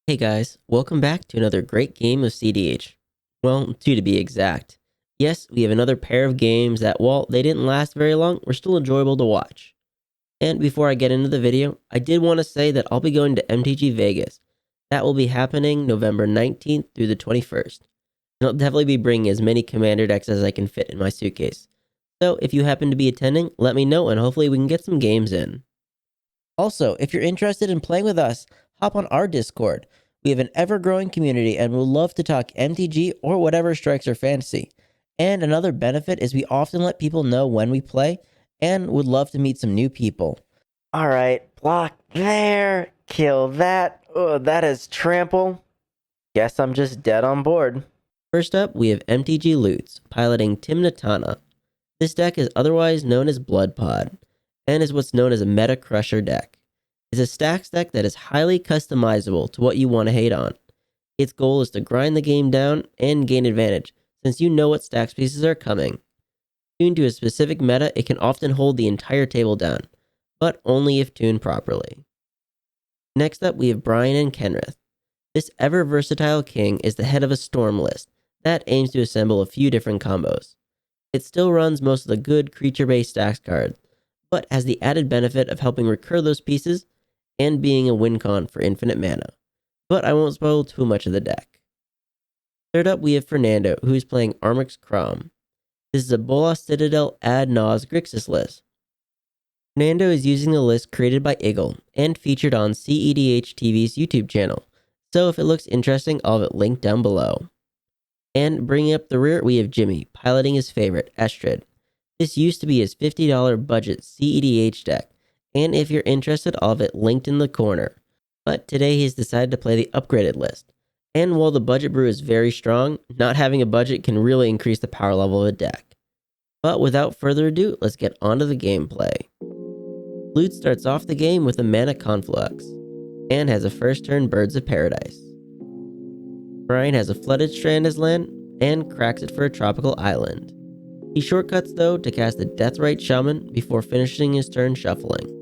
Hey guys, welcome back to another great game of CEDH. Well, two to be exact. Yes, we have another pair of games that, while they didn't last very long, were still enjoyable to watch. And before I get into the video, I did want to say that I'll be going to MTG Vegas. That will be happening November 19th through the 21st. And I'll definitely be bringing as many commander decks as I can fit in my suitcase. So if you happen to be attending, let me know and hopefully we can get some games in. Also, if you're interested in playing with us, hop on our Discord. We have an ever-growing community and we'll love to talk MTG or whatever strikes your fantasy. And another benefit is we often let people know when we play and would love to meet some new people. Alright, block there, kill that. Oh, that is trample. Guess I'm just dead on board. First up, we have MTG Loots, piloting Tymna Tana. This deck is otherwise known as Blood Pod, and is what's known as a meta crusher deck. It's a stax deck that is highly customizable to what you want to hate on. Its goal is to grind the game down and gain advantage, since you know what stax pieces are coming. Tuned to a specific meta, it can often hold the entire table down, but only if tuned properly. Next up, we have Brian and Kenrith. This ever-versatile king is the head of a storm list that aims to assemble a few different combos. It still runs most of the good creature-based stax cards, but has the added benefit of helping recur those pieces and being a win con for infinite mana. But I won't spoil too much of the deck. Third up, we have Fernando, who is playing Armix Kraum. This is a Bolas Citadel ad nos Grixis list. Fernando is using the list created by Eagle and featured on CEDH TV's YouTube channel, so if it looks interesting, I'll have it linked down below. And bringing up the rear, we have Jimmy, piloting his favorite, Estrid. This used to be his $50 budget CEDH deck, and if you're interested, I'll have it linked in the corner. But today he's decided to play the upgraded list. And while the budget brew is very strong, not having a budget can really increase the power level of a deck. But without further ado, let's get on to the gameplay. Loot starts off the game with a mana conflux, and has a first turn Birds of Paradise. Brian has a Flooded Strand as land, and cracks it for a tropical island. He shortcuts though to cast a Deathrite Shaman before finishing his turn shuffling.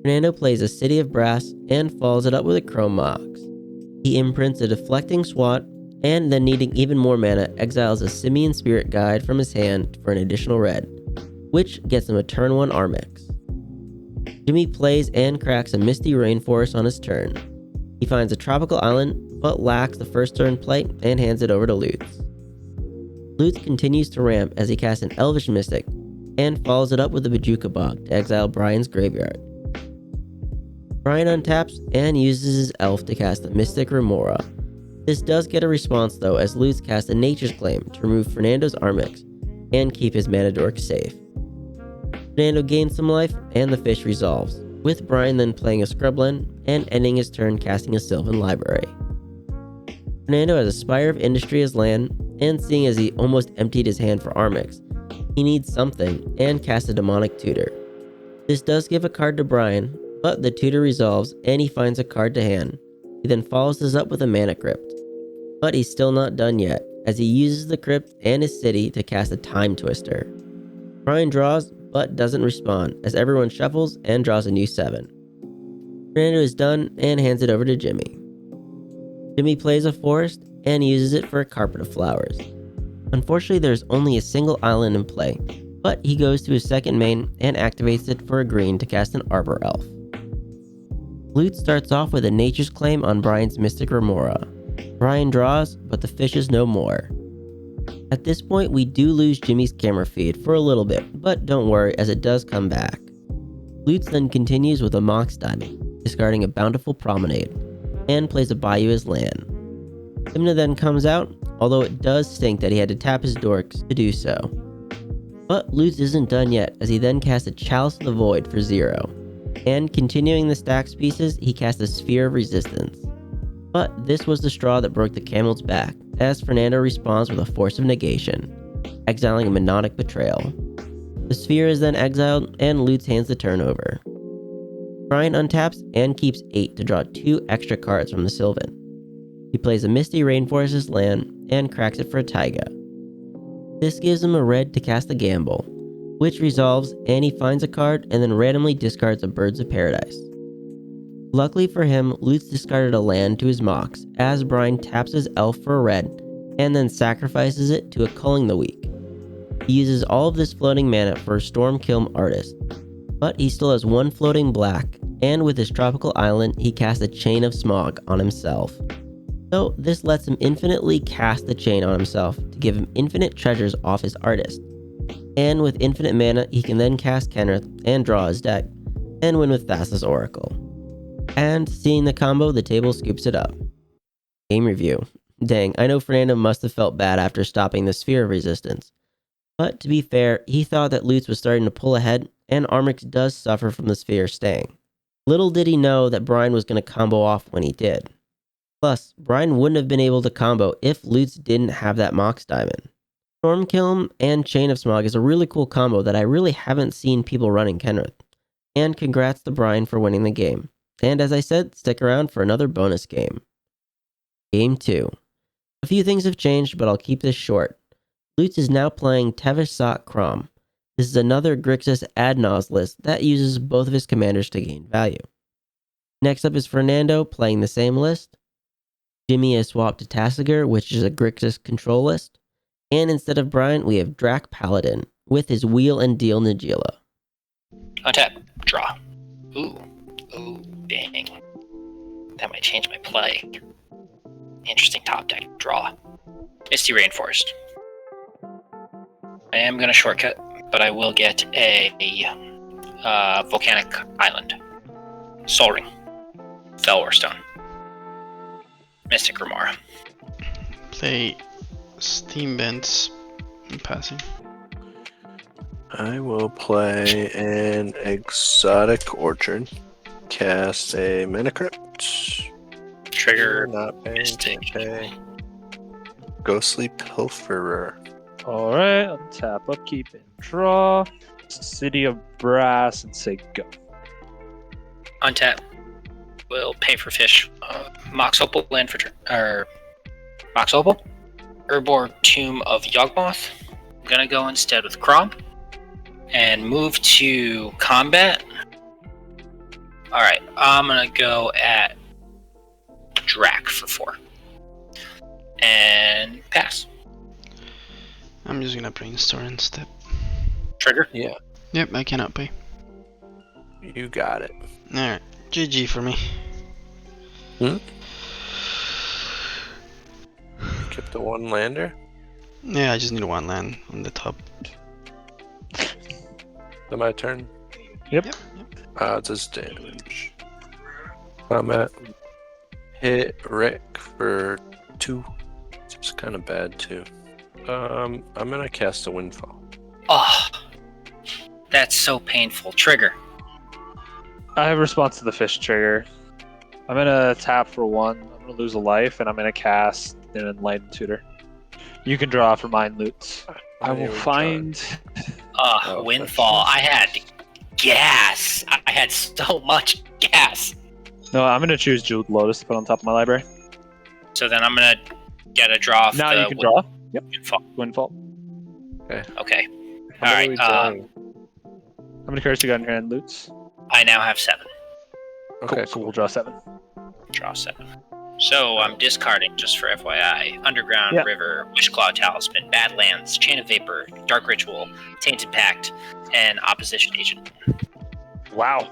Fernando plays a City of Brass and follows it up with a Chrome Mox. He imprints a Deflecting Swat, and then needing even more mana, exiles a Simian Spirit Guide from his hand for an additional red, which gets him a turn 1 Armix. Jimmy plays and cracks a Misty Rainforest on his turn. He finds a tropical island, but lacks the first turn play and hands it over to Lutz. Lutz continues to ramp as he casts an Elvish Mystic, and follows it up with a Bajuka Bog to exile Brian's graveyard. Brian untaps and uses his elf to cast a Mystic Remora. This does get a response though, as Lutz casts a Nature's Claim to remove Fernando's Armix and keep his mana dork safe. Fernando gains some life and the fish resolves, with Brian then playing a Scrubland and ending his turn casting a Sylvan Library. Fernando has a Spire of Industry as land, and seeing as he almost emptied his hand for Armix, he needs something and casts a Demonic Tutor. This does give a card to Brian, but the tutor resolves and he finds a card to hand. He then follows this up with a Mana Crypt. But he's still not done yet, as he uses the crypt and his city to cast a Time Twister. Brian draws, but doesn't respond, as everyone shuffles and draws a new 7. Fernando is done and hands it over to Jimmy. Jimmy plays a forest and uses it for a Carpet of Flowers. Unfortunately, there's only a single island in play, but he goes to his second main and activates it for a green to cast an Arbor Elf. Loot starts off with a Nature's Claim on Brian's Mystic Remora. Brian draws, but the fish is no more. At this point, we do lose Jimmy's camera feed for a little bit, but don't worry as it does come back. Lutz then continues with a Mox Diamond, discarding a Bountiful Promenade, and plays a Bayou as land. Tymna then comes out, although it does stink that he had to tap his dorks to do so. But Lutz isn't done yet, as he then casts a Chalice of the Void for 0. And continuing the stax pieces, he casts a Sphere of Resistance. But this was the straw that broke the camel's back, as Fernando responds with a Force of Negation, exiling a Monodic Betrayal. The Sphere is then exiled, and Lutz hands the turn over. Brian untaps and keeps 8 to draw 2 extra cards from the Sylvan. He plays a Misty Rainforest as land, and cracks it for a Taiga. This gives him a red to cast a Gamble, which resolves and he finds a card and then randomly discards a Birds of Paradise. Luckily for him, Lutz discarded a land to his Mox as Brian taps his elf for a red and then sacrifices it to a Culling the Weak. He uses all of this floating mana for Stormkiln Artist, but he still has one floating black, and with his tropical island, he casts a Chain of Smog on himself. So this lets him infinitely cast the chain on himself to give him infinite treasures off his artist. And with infinite mana, he can then cast Kenrith and draw his deck, and win with Thassa's Oracle. And seeing the combo, the table scoops it up. Game review. Dang, I know Fernando must have felt bad after stopping the Sphere of Resistance. But to be fair, he thought that Lutz was starting to pull ahead, and Armix does suffer from the Sphere staying. Little did he know that Brian was going to combo off when he did. Plus, Brian wouldn't have been able to combo if Lutz didn't have that Mox Diamond. Stormkiln and Chain of Smog is a really cool combo that I really haven't seen people running Kenrith. And congrats to Brian for winning the game. And as I said, stick around for another bonus game. Game 2. A few things have changed, but I'll keep this short. Lutz is now playing Tevesh Kraum. This is another Grixis ad nos list that uses both of his commanders to gain value. Next up is Fernando playing the same list. Jimmy is swapped to Tassiger, which is a Grixis control list. And instead of Brian, we have Drac Paladin with his Wheel and Deal Najeela. Untap, draw. Ooh, dang. That might change my play. Interesting top deck, draw. Misty Rainforest. I am gonna shortcut, but I will get a Volcanic Island. Sol Ring. Felwar Stone. Mystic Remora. Play Steambeats. I'm passing. I will play an Exotic Orchard. Cast a Mana Crypt. Trigger. Not paying, Mystic. can't pay. Ghostly Pilferer. Alright, untap, upkeep, and draw. City of Brass, and say go. Untap. Will pay for fish. Mox Opal land for Mox Opal. Urborg Tomb of Yawgmoth. I'm gonna go instead with Kraum. And move to combat. Alright, I'm gonna go at Drac for 4. And pass. I'm just gonna brainstorm instead. Trigger? Yeah, Yep, I cannot pay. you got it. Alright, GG for me. Kept the one lander. Yeah, I just need one land on the top. Is that my turn? Yep. Does damage. Combat. Hit Rick for 2. It's kind of bad too. I'm gonna cast a Windfall. Oh, that's so painful. Trigger. I have a response to the fish trigger. I'm gonna tap for 1. I'm gonna lose a life, and I'm gonna cast an Enlightened Tutor. You can draw for mine, Lutz. I will find. Oh, Windfall. I had gas. I had so much gas. No, I'm gonna choose Jeweled Lotus to put on top of my library. So then I'm gonna get a draw. Off Now the you can draw. Yep. Windfall. Windfall. Okay. How All many right. are we drawing? How many cards you got in your hand, Lutz? I now have 7. Okay, Cool. So we'll draw 7. Draw 7. So I'm discarding, just for FYI, Underground, Yeah. River, Wishclaw Talisman, Badlands, Chain of Vapor, Dark Ritual, Tainted Pact, and Opposition Agent. Wow.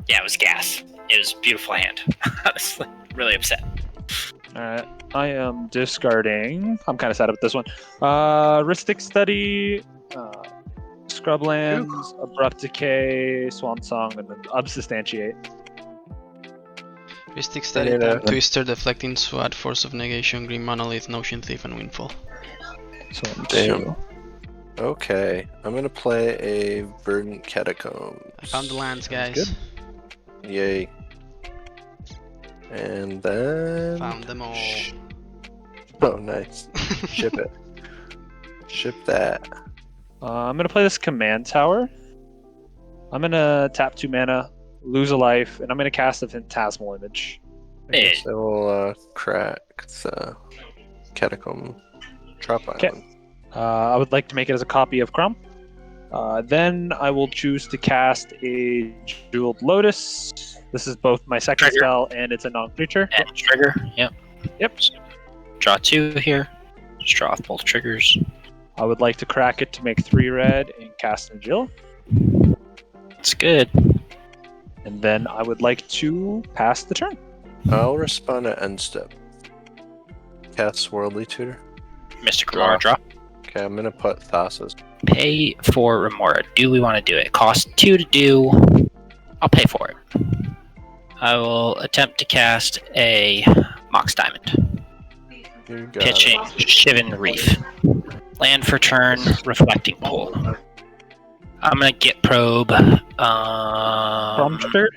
Yeah, it was gas. It was a beautiful hand. Honestly, really upset. Alright. I am discarding. I'm kind of sad about this one. Ristic Study, Scrublands, Abrupt Decay, Swan Song, and then Unsubstantiate. Mystic Study, Yeah. Time Twister, Deflecting Sword, Force of Negation, Green Monolith, Notion Thief, and Windfall. So Damn. Okay, I'm gonna play a Verdant Catacombs. I found the lands, guys. good. Yay. And then... Found them all. Oh, nice. Ship it. Ship that. I'm gonna play this Command Tower. I'm gonna tap 2 mana, lose a life, and I'm gonna cast a Phantasmal Image. I guess I will crack the Catacomb Drop Okay. Island. I would like to make it as a copy of Kraum. Then I will choose to cast a Jeweled Lotus. This is both my second Trigger. spell and it's a non-creature. And trigger. Yep. Yep. Draw 2 here. Just draw off both triggers. I would like to crack it to make 3 red and cast Najeela. It's good. And then I would like to pass the turn. I'll respond at end step. Cast Worldly Tutor. Mystic Draw. Remora draw. Okay, I'm gonna put Thassa's. Pay for Remora. Do we want to do it? Cost 2 to do. I'll pay for it. I will attempt to cast a Mox Diamond. You got Pitching it. Shivan Reef. Land for turn, Reflecting Pool. I'm gonna get probe. Prompter.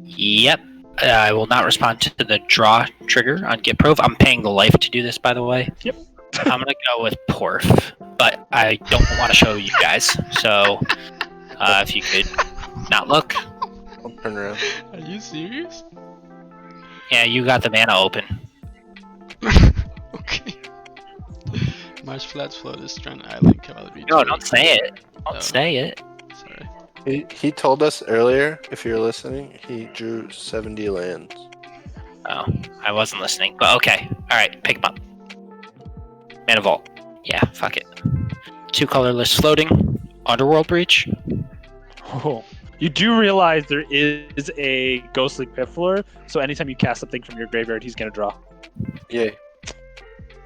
Yep. I will not respond to the draw trigger on get probe. I'm paying the life to do this, by the way. Yep. I'm gonna go with Porf, but I don't want to show you guys. So, if you could not look. I'll turn around. Are you serious? Yeah, you got the mana open. Okay. Marsh Flats Float is Strand Island Cavalry. No, don't say it. Don't Oh. say it. Sorry. He told us earlier, if you're listening, he drew 70 lands. Oh, I wasn't listening. But okay. Alright, pick him up. Mana Vault. Yeah, fuck it. 2 colorless floating. Underworld Breach. Oh. You do realize there is a Ghostly Piffler, so anytime you cast something from your graveyard, he's gonna draw. Yay.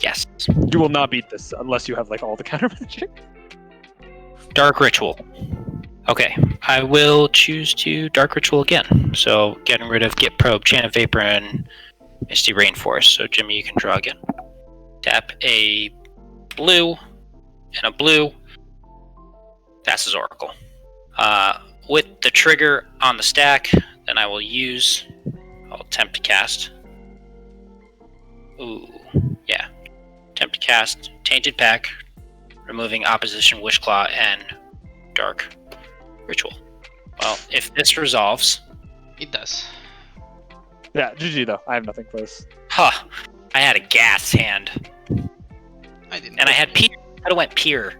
Yes. You will not beat this unless you have like all the counter magic. Dark Ritual. Okay, I will choose to Dark Ritual again. So getting rid of Get Probe, Chant of Vapor, and Misty Rainforest. So Jimmy, you can draw again. Tap a blue and a blue. That's his Oracle. With the trigger on the stack, then I'll attempt to cast. Ooh, yeah. Attempt to cast Tainted Pack, removing Opposition Wishclaw and Dark Ritual. Well, if this resolves... It does. Yeah, GG though. I have nothing for this. Huh. I had a gas hand. I didn't. And I had Pier. I could have went Pier.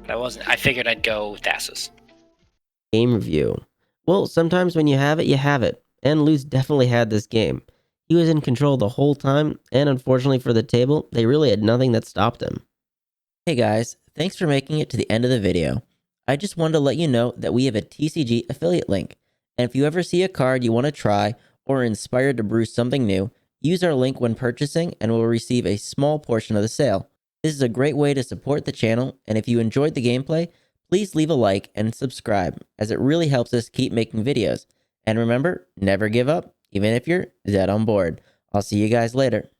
But I wasn't. I figured I'd go Thassa's. Game review. Well, sometimes when you have it, you have it. And Luz definitely had this game. He was in control the whole time, and unfortunately for the table, they really had nothing that stopped him. Hey guys, thanks for making it to the end of the video. I just wanted to let you know that we have a TCG affiliate link, and if you ever see a card you want to try or are inspired to brew something new, use our link when purchasing and we'll receive a small portion of the sale. This is a great way to support the channel, and if you enjoyed the gameplay, please leave a like and subscribe, as it really helps us keep making videos. And remember, never give up, even if you're dead on board. I'll see you guys later.